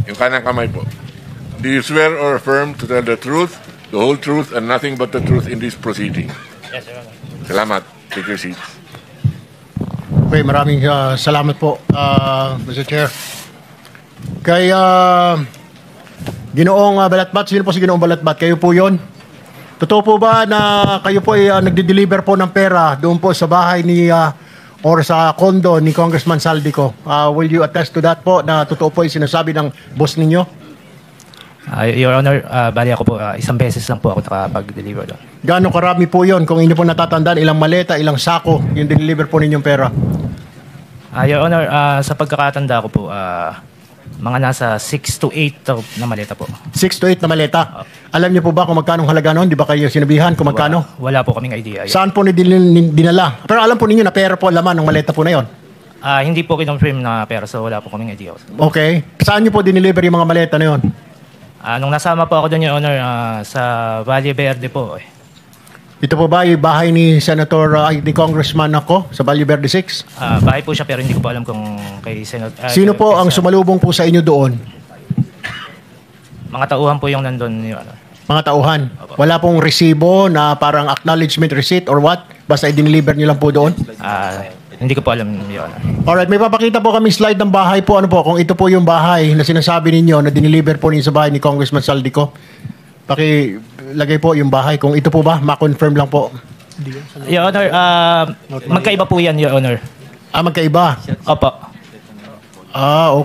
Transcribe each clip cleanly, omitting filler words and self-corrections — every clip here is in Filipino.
Yung kanang kamay po. Do you swear or affirm to tell the truth, the whole truth, and nothing but the truth in this proceeding? Yes, Your Honor. Salamat. Take your seats. Okay, maraming salamat po, Mr. Chair. Kay Ginoong Balatbat, sino po si Ginoong Balatbat? Kayo po yon? Totoo po ba na kayo po ay nagde-deliver po ng pera doon po sa bahay ni or sa condo ni Congressman Saldico? Will you attest to that po na totoo po yung sinasabi ng boss ninyo? Your Honor, bali ako po, isang beses lang po ako nakapag-deliver doon. Gaano karami po yon? Kung inyo po natatandaan, ilang maleta, ilang sako yung deliver po ninyong pera? Your Honor, sa pagkakatanda ko po, mga nasa 6 to 8 na maleta po. 6 to 8 na maleta? Alam niyo po ba kung magkano halaga noon? Di ba kayo sinabihan kung magkano? Wala po kaming idea. Saan po dinala? Pero alam po ninyo na pera po laman ng maleta po na yon? Hindi po kinonfirm na pera, so wala po kaming idea. Okay. Saan niyo po dineliver yung mga maleta na yon? Nung nasama po ako doon, Your Honor, sa Valle Verde po. Ito po ba yung bahay ni ni Congressman ako sa Valle Verde 6? Bahay po siya pero hindi ko po alam kung kay Senator. Sino po ang sumalubong po sa inyo doon? Mga tauhan po yung nandun, Your Honor. Mga tauhan? Wala pong resibo na parang acknowledgement receipt or what? Basta i-deliver nyo lang po doon? Hindi ko po alam, Your Honor. Alright, may papakita po kami slide ng bahay po. Ano po, kung ito po yung bahay na sinasabi ninyo na dineliver po ninyo sa bahay ni Congressman Saldico. Pakilagay po yung bahay. Kung ito po ba, ma-confirm lang po. Your Honor, magkaiba po yan, Your Honor. Magkaiba? Opo.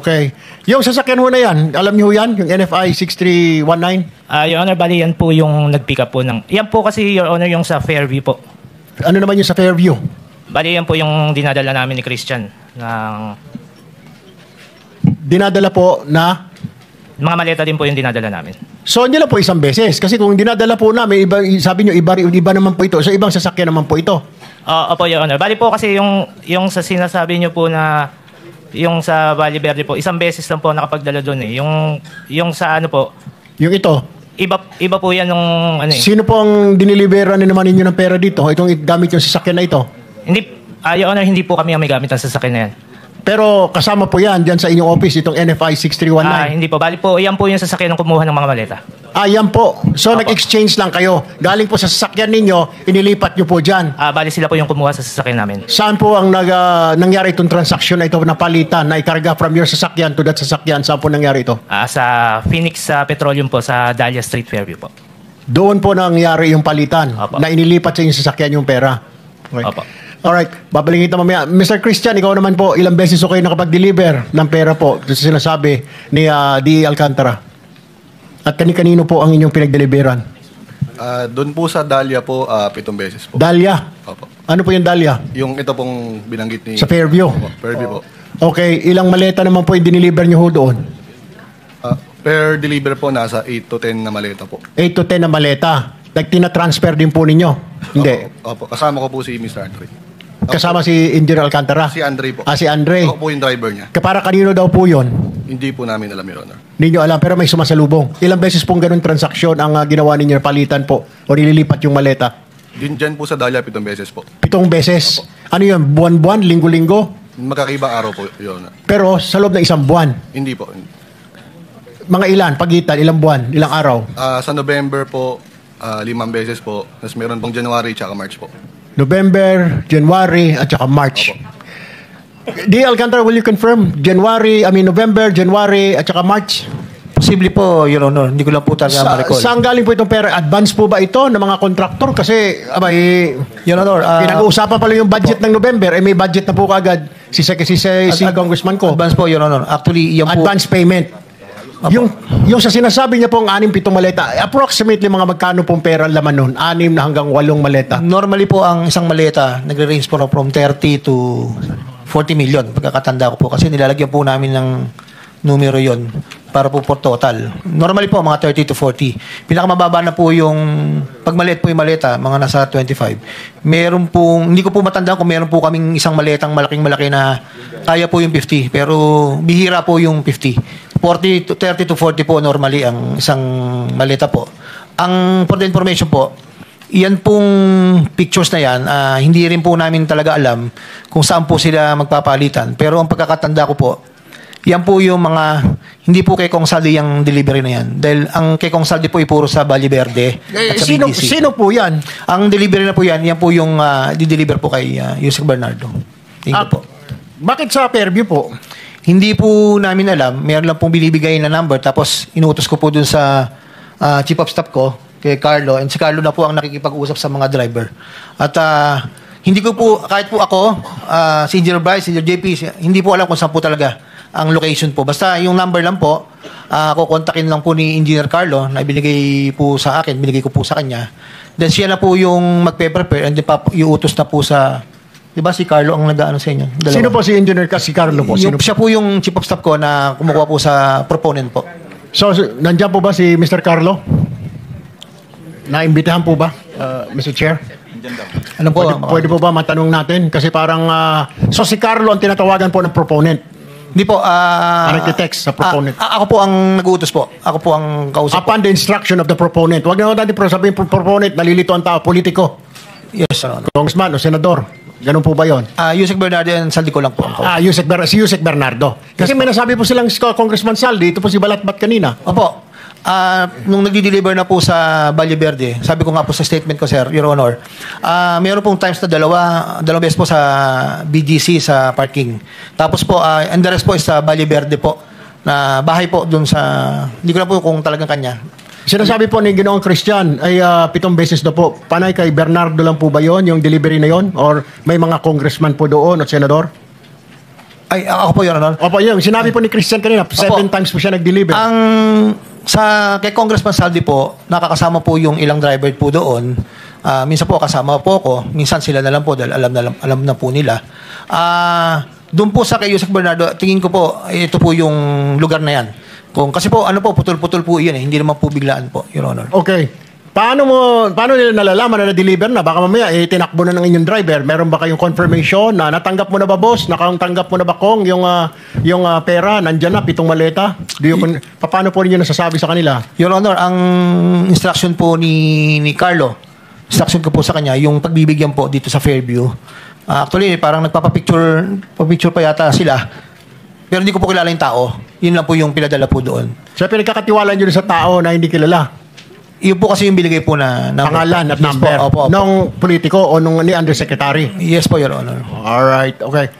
Okay. Yung sasakyan ho na yan, alam niyo yan? Yung NFI 6319? Your Honor, bali yan po yung nag-pick up po ng... Yan po kasi, Your Honor, yung sa Fairview po. Ano naman yung sa Fairview? Bali yan po yung dinadala namin ni Christian ng... Dinadala po na? Mga maleta din po yung dinadala namin. So, hindi lang po isang beses. Kasi kung dinadala po namin, sabi nyo, iba naman po ito. So, ibang sasakyan naman po ito. Opo, Your Honor. Bali po kasi yung sa sinasabi nyo po na yung sa Valle Verde po, isang beses lang po nakapagdala doon eh. Yung sa ano po? Yung ito? Iba po yan yung ano eh. Sino po ang diniliberan naman ninyo ng pera dito? Itong gamit yung sasakyan na ito? Hindi, Your Honor, hindi po kami ang may gamit ng sasakyan na yan. Pero kasama po yan dyan sa inyong office, itong NFI 6319? Hindi po. Bali po, yan po yung sasakyan ng kumuha ng mga maleta. Yan po. So, nag-exchange lang kayo. Galing po sa sasakyan ninyo, inilipat nyo po dyan. Bali sila po yung kumuha sa sasakyan namin. Saan po ang nangyari itong transaksyon na ito na palitan, na ikarga from your sasakyan to that sasakyan? Saan po nangyari ito? Sa Phoenix Petroleum po, sa Dahlia Street, Fairview po. Doon po nangyari yung palitan, Opo. na inilipat sa inyong sasakyan yung pera. Okay. Opo. Alright, babalikin kita mamaya. Mr. Christian, ikaw naman po, ilang beses ko kayo nakapag-deliver ng pera po sa sinasabi ni D. Alcantara? At kani-kanino po ang inyong pinag-deliveran? Doon po sa Dahlia po, 7 beses po. Dahlia? Opo. Ano po yung Dahlia? Yung ito pong binanggit ni... Sa Fairview? Opo, Fairview po. Okay, ilang maleta naman po yung diniliver nyo ho doon? Per deliver po, nasa 8 to 10 na maleta po. 8 to 10 na maleta. Tina-transfer din po ninyo? Hindi. Opo. Kasama ko po si Mr. Andre. Kasama si Engineer Alcantara? Si Andre po. Si Andre. Ako po yung driver niya. Para kanino daw po yun? Hindi po namin alam, Your Honor. Hindi nyo alam, pero may sumasalubong. Ilang beses pong ganun transaksyon ang ginawa ninyo, palitan po, o nililipat yung maleta? Dyan po sa Dahlia, 7 beses po. 7 beses? Ano yun, buwan-buwan, linggo-linggo? Magkakaibang araw po, Your Honor. Pero sa loob ng isang buwan? Hindi po. Mga ilan, pagitan, ilang buwan, ilang araw? Sa November po, 5 beses po. Tapos meron pong January tsaka March po. November, January, at saka March. D. Alcantara, will you confirm? November, January, at saka March? Posible po, Your Honor. Hindi ko lang po talaga ma-recall. Saan galing po itong pera? Advance po ba ito ng mga kontraktor? Kasi, Your Honor, pinag-uusapan pala yung budget ng November, may budget na po kagad si congressman ko. Advance po, Your Honor. Actually, yan po. Advance payment. Yung sa sinasabi niya pong 6-7 maleta, approximately mga magkano pong pera laman nun? 6 na hanggang 8 maleta? Normally po, ang isang maleta, nagre-range po from 30 to 40 million. Pagkakatanda ko po. Kasi nilalagyan po namin ng numero yon para po for total. Normally po, mga 30 to 40. Pinakamababa na po yung, pag maliit po yung maleta, mga nasa 25. Meron pong, hindi ko po matandaan kung meron po kaming isang maletang malaking-malaki na kaya po yung 50. Pero bihira po yung 50. 30 to 40 po normally ang isang maleta po. Ang for the information po, iyan pong pictures na yan, hindi rin po namin talaga alam kung saan po sila magpapalitan. Pero ang pagkakatanda ko po, Yan po yung mga, hindi po kay Kong Saldi yung delivery na yan. Dahil ang kay Kong Saldi po ay puro sa Valle Verde at sa BGC. Sino po yan? Ang delivery na po yan po yung di-deliver po kay Yusek Bernardo. Thank you po. Bakit sa Fairview po? Hindi po namin alam. Meron lang pong binibigay na number. Tapos inuutos ko po dun sa chief of staff ko, kay Carlo. And si Carlo na po ang nakikipag-usap sa mga driver. At hindi ko po, kahit po ako, si Engineer Bryce, si Engineer JP, hindi po alam kung saan po talaga ang location po. Basta yung number lang po, kukontakin lang po ni Engineer Carlo na binigay po sa akin, binigay ko po sa kanya. Then siya na po yung magpe-prepare and then iuutos na po sa, di ba si Carlo ang nag-ano sa inyo? Dalawa. Sino po si Engineer si Carlo po? Sino po? Siya po yung chief of staff ko na kumukuha po sa proponent po. So, nandiyan po ba si Mr. Carlo? Naimbitahan po ba, Mr. Chair? Ano po? Pwede po ba matanong natin? Kasi parang, so si Carlo ang tinatawagan po ng proponent. Hindi po. Nagte-text sa proponent. Ako po ang nag-uutos po. Ako po ang kausap. Upon the instruction of the proponent. Huwag na natin sabihin proponent, nalilito ang tao, politiko. Yes, Your Honor. Congressman o senador. Ganun po ba yun? Yusek Bernardo and Saldi ko lang po. Si Yusek Bernardo. Kasi may nasabi po silang Congressman Saldi, ito po si Balatbat kanina. Opo. Nung nagdi-deliver na po sa Valle Verde, sabi ko nga po sa statement ko, sir, Your Honor, mayroon pong times na dalawang beses po sa BGC sa parking. Tapos po, and the rest po is sa Valle Verde po, na bahay po dun sa, hindi ko na po kung talagang kanya. Sinasabi po ni Ginoong Christian ay 7 beses na po. Panay kay Bernardo lang po ba yon yung delivery na yon? Or may mga congressman po doon at senador? Ay, ako po, Your Honor. Opo, yun. Sinabi po ni Christian kanina, 7 times po siya nag-deliver. Kay Congressman Saldi po, nakakasama po yung ilang driver po doon. Minsan po kasama po ko, minsan sila na lang po dahil alam na po nila. Doon po sa kay Yusek Bernardo, tingin ko po ito po yung lugar na yan. Kasi po putol-putol po 'yun hindi naman po biglaan po, Your Honor. Okay. Paano nila nalalaman na na-deliver na? Baka mamaya tinakbo na ng inyong driver. Meron ba kayong confirmation na natanggap mo na ba, boss? Natanggap mo na ba, Kong, yung pera? Nandyan na, 7 maleta? Paano po ninyo nasasabi sa kanila? Your Honor, ang instruction po ni Carlo, instruction ko po sa kanya, yung pagbibigyan po dito sa Fairview. Actually, parang nagpapapicture pa yata sila. Pero hindi ko po kilala yung tao. Yun lang po yung pinadala po doon. So, pinagkakatiwala nyo sa tao na hindi kilala? Yun po kasi yung binigay po na number. Pangalan at number. Yes po, opo. Nung politiko o nung ni undersecretary? Yes po, Your Honor. Alright, okay.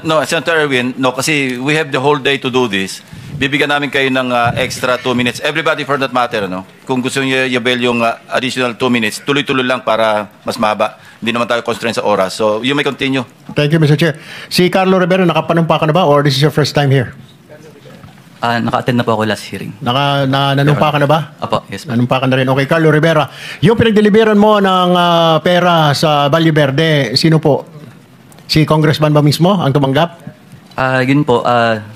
No, Senator Erwin, no, kasi we have the whole day to do this. Bibigyan namin kayo ng extra 2 minutes. Everybody for that matter, no? Kung gusto niyo i-avail yung additional 2 minutes, tuloy-tuloy lang para mas mahaba. Hindi naman tayo constrained sa oras. So, you may continue. Thank you, Mr. Chair. Si Carlo Rivera, nakapanumpa ka na ba or this is your first time here? Naka-attend na po ako last hearing. Nanumpa ka na ba? Apo, yes po. Nanumpa ka na rin. Okay, Carlo Rivera. Yung pinagdeliveran mo ng pera sa Valle Verde, sino po? Si Congressman ba mismo ang tumanggap? Yun po,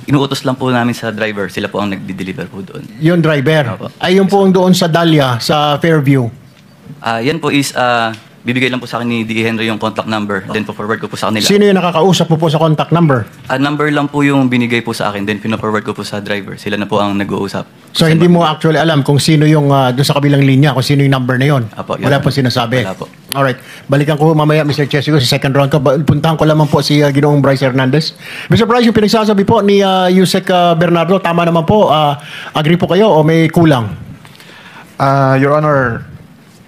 inuutos lang po namin sa driver. Sila po ang nagdi-deliver po doon. Yung driver? Opo. Ay, yung po ang doon sa Dahlia, sa Fairview? Yan po is, bibigay lang po sa akin ni D.E. Henry yung contact number. Then po forward ko po sa kanila. Sino yung nakakausap mo po sa contact number? Number lang po yung binigay po sa akin. Then pina-forward ko po sa driver. Sila na po ang nag-uusap. So, hindi mo actually alam kung sino yung doon sa kabilang linya, kung sino yung number na yon. Apo, Wala po sinasabi. Wala po. Alright. Balikan ko mamaya, Mr. Chair, siguro sa second round ka. Puntahan ko lamang po si Ginoong Bryce Hernandez. Mr. Bryce, yung pinagsasabi po ni Yusek Bernardo, tama naman po. Agree po kayo o may kulang? Your Honor,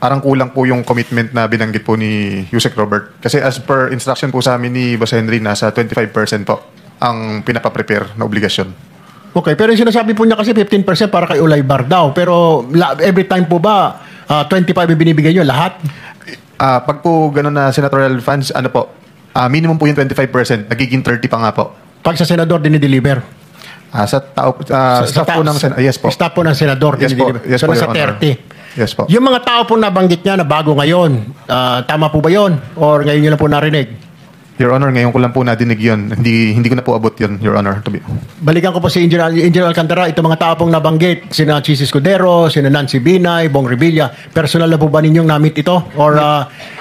parang kulang po yung commitment na binanggit po ni Yusek Robert. Kasi as per instruction po sa amin ni Boss Henry, nasa 25% po ang pinapaprepare na obligasyon. Okay, pero yung sinasabi po niya kasi 15% para kay Ulay Bar daw. Pero every time po ba 25 yung binibigay niyo lahat? Pag po gano'n na senatorial funds, ano po, minimum po yung 25%, nagiging 30 pa nga po. Pag sa senador dinideliver? Sa tao, staff po ng senador, yes po. Staff po ng senador Yes po, dinideliver. yes So po, nasa Your Honor. 30. Yes po. Yung mga tao po nabanggit niya na bago ngayon, tama po ba yon? Or ngayon niyo lang po narinig? Your Honor, ngayon ko lang po nadinig yun. Hindi ko na po abot yun, Your Honor. Balikan ko po si Engineer Alcantara, itong mga tao pong nabanggit, sina Chis Escudero, sina Nancy Binay, Bong Revilla, personal na po ba ninyong namit ito? Or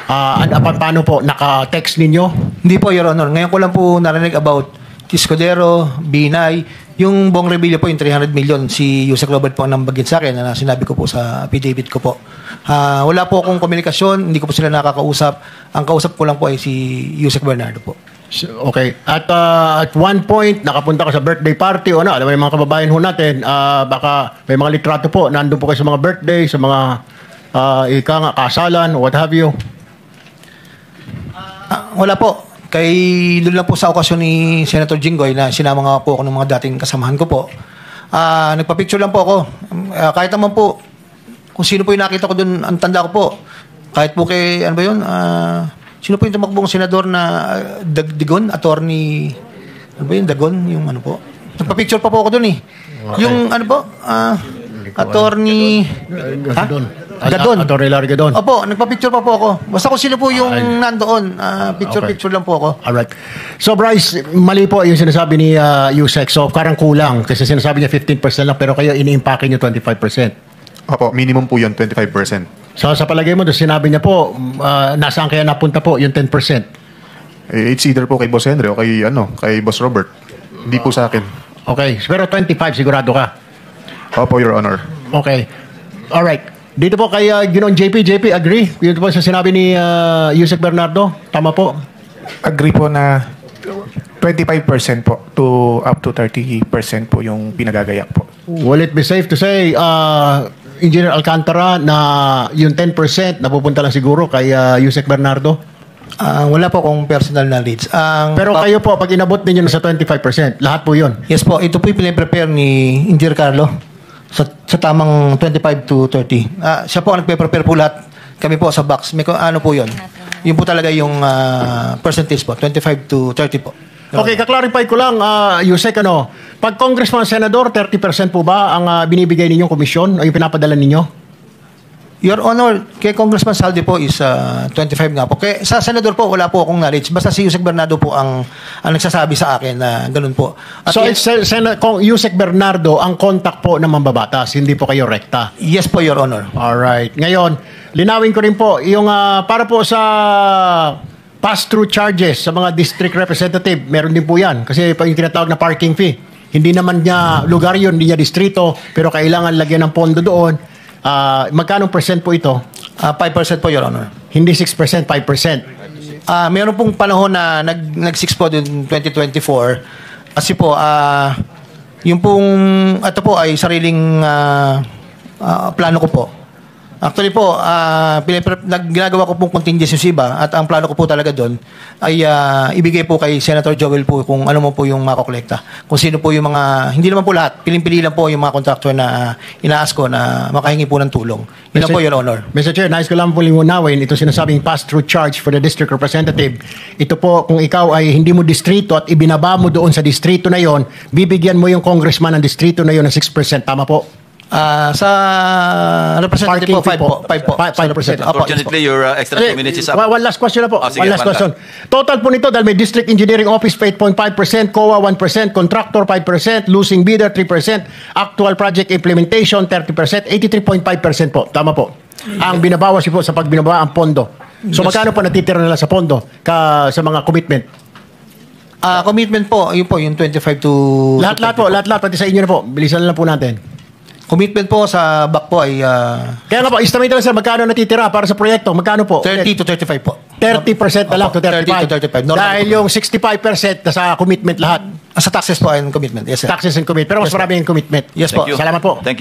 paano po, naka-text ninyo? Hindi po, Your Honor. Ngayon ko lang po narinig about Escudero, Binay, yung Bong Revilla po, yung 300 million, si Yusek Robert po ang nambagit sa akin na sinabi ko po sa affidavit ko po. Wala po akong komunikasyon, hindi ko po sila nakakausap. Ang kausap ko lang po ay si Yusek Bernardo po. Okay. At one point, nakapunta ka sa birthday party o ano, alam mo yung mga kababayan ho natin, baka may mga litrato po, nandun po kayo sa mga birthday, sa mga kasalan, what have you. Wala po. Doon lang po sa okasyon ni Senator Jinggoy na sinama nga po ako ng mga dating kasamahan ko po. Nagpa-picture lang po ako. Kahit naman po, kung sino po yung nakita ko doon, ang tanda ko po. Kahit po kay, ano ba yun? Sino po yung tumakbong senador na Dagon? Attorney, ano ba yun? Dagon? Yung ano po? Nagpa-picture pa po ako doon eh. Yung ano po? Attorney... Gadon. Attorney Larry Gadon. Opo, nagpa-picture pa po ako. Basta kung sino po yung nandoon, picture lang po ako. Alright. So Bryce, mali po yung sinasabi ni Yusek. So parang kulang kasi sinasabi niya 15% lang pero kayo ini-impake niyo 25%. Opo, minimum po yun, 25%. So sa palagay mo, sinabi niya po, nasaan kaya napunta po yung 10%? It's either po kay Boss Henry o kay Boss Robert. Hindi po sa akin. Okay. Pero 25 sigurado ka? Opo, Your Honor. Okay. Alright. Dito po kay Ginoong JP, agree? Yun po sa sinabi ni Yusek Bernardo. Tama po? Agree po na 25% po to up to 30% po yung pinagagayak po. Will it be safe to say, Engineer Alcantara, na yung 10% napupunta lang siguro kay Yusek Bernardo? Wala po akong personal knowledge. Pero kayo po, pag inabot ninyo sa 25%, lahat po yun? Yes po, ito po yung pinaprepare ni Engineer Carlo sa tamang 25 to 30. Siya po ang nagpe-prepare po lahat. Kami po sa box. Ano po yun? Yun po talaga yung percentage po, 25 to 30 po. Okay, kaklarify ko lang, Yusek, pag congressman, senador, 30% po ba ang binibigay ninyong komisyon o yung pinapadala ninyo? Your Honor, kay Congressman Saldi po is 25 nga po. Kaya sa senador po, wala po akong knowledge. Basta si Yusek Bernardo po ang nagsasabi sa akin na ganun po. At so, Yusek Bernardo ang contact po ng mambabatas, hindi po kayo rekta? Yes po, Your Honor. Alright. Ngayon, linawin ko rin po, yung para po sa pass-through charges sa mga district representative, meron din po yan. Kasi yung tinatawag na parking fee. Hindi naman niya lugar yun, hindi niya distrito, pero kailangan lagyan ng pondo doon. Magkano percent po ito? 5% po, Your Honor. Hindi 6%, 5%. Meron pong panahon na nag-6 po din 2024. Kasi po, yung pong, ito po ay sariling plano ko po. Actually po, ginagawa ko pong contingency iba at ang plano ko po talaga doon ay ibigay po kay Senator Joel po kung ano mo po yung makokolekta. Kung sino po yung mga, hindi naman po lahat, piling-pili lang po yung mga contractor na inaas ko na makahingi po ng tulong. Yun lang po, Your Honor. Mr. Chair, nais ko lang po linawin ito sinasabing pass-through charge for the district representative. Ito po, kung ikaw ay hindi mo distrito at ibinaba mo doon sa distrito na yon, bibigyan mo yung congressman ng distrito na yon ng 6%. Tama po? Sa representative po, 5 po. 5%. Unfortunately, your extra 2 minutes is up. One last question na po. Sige, One last question. Total po nito, dahil may District Engineering Office 8.5%, COA 1%, Contractor 5%, Losing Bidder 3%, Actual Project Implementation 30%, 83.5% po. Tama po. Ang binabawas po sa pagbinaba ang pondo. So magkano po natitira nila sa pondo sa mga commitment? Commitment po, yun po, yung 25 to... Lahat po, pati sa inyo na po. Bilisan na lang po natin. Commitment po sa back po ay... Kaya nga po, estimate lang sir, magkano natitira para sa proyekto? Magkano po? 30 to 35 po. 30% na lang to 35? 30 to 35. Dahil yung 65% na sa commitment lahat. Sa taxes po and commitment. Yes, sir. Taxes and commitment. Pero mas marami yung commitment. Yes po. Salamat po. Thank you.